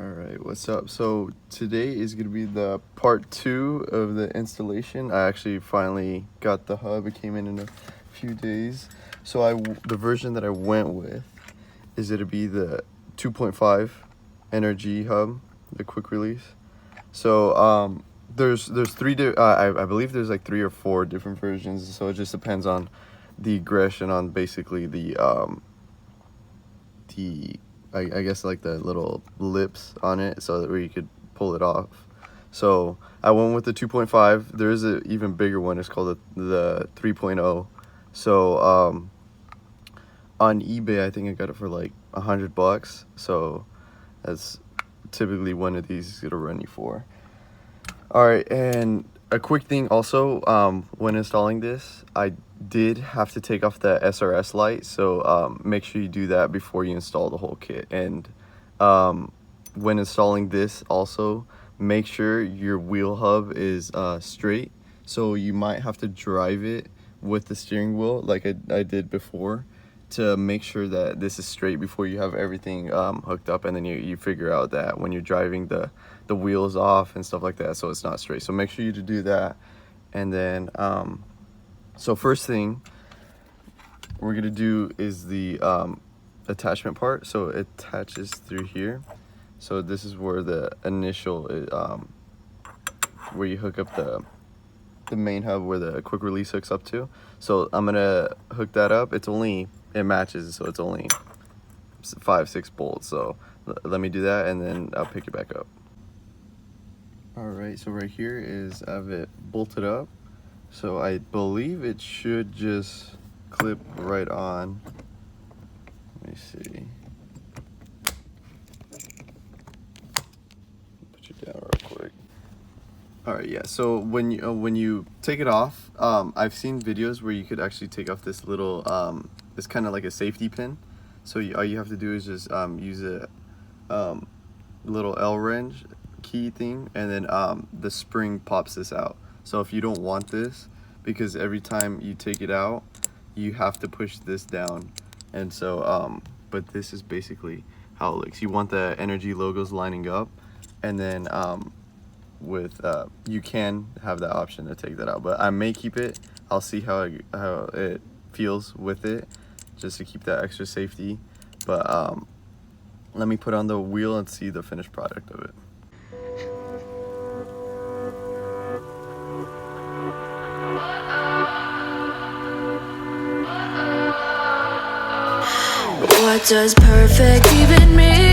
Alright, what's up? So today is going to be the part 2 of the installation. I actually finally got the hub. It came in a few days. So the version that I went with is it'll be the 2.5 NRG hub, the quick release. So there's I believe there's like 3 or 4 different versions, so it just depends on the aggression on basically I guess like the little lips on it, so that where you could pull it off. So I went with the 2.5. There is an even bigger one. It's called the 3.0. So on eBay, I think I got it for like $100. So that's typically one of these is gonna run you for. All right, and a quick thing also, when installing this, I did have to take off the SRS light, so make sure you do that before you install the whole kit. And when installing this also, make sure your wheel hub is straight. So you might have to drive it with the steering wheel like I did before, to make sure that this is straight before you have everything hooked up, and then you figure out that when you're driving the wheels off and stuff like that, so it's not straight. So make sure you do that. And then so first thing we're gonna do is the attachment part. So it attaches through here. So this is where the initial where you hook up the main hub, where the quick release hooks up to. So I'm gonna hook that up. It matches, so it's only 5-6 bolts. So let me do that, and then I'll pick it back up. All right, so right here is I have it bolted up. So I believe it should just clip right on. Let me see. Put you down real quick. All right, yeah. So when you take it off, I've seen videos where you could actually take off this little it's kind of like a safety pin. So all you have to do is just use a little L wrench key thing, and then the spring pops this out. So if you don't want this, because every time you take it out, you have to push this down, and so but this is basically how it looks. You want the NRG logos lining up, and then with you can have that option to take that out, but I may keep it. I'll see how it feels with it, just to keep that extra safety. But let me put on the wheel and see the finished product of it. What does perfect even mean?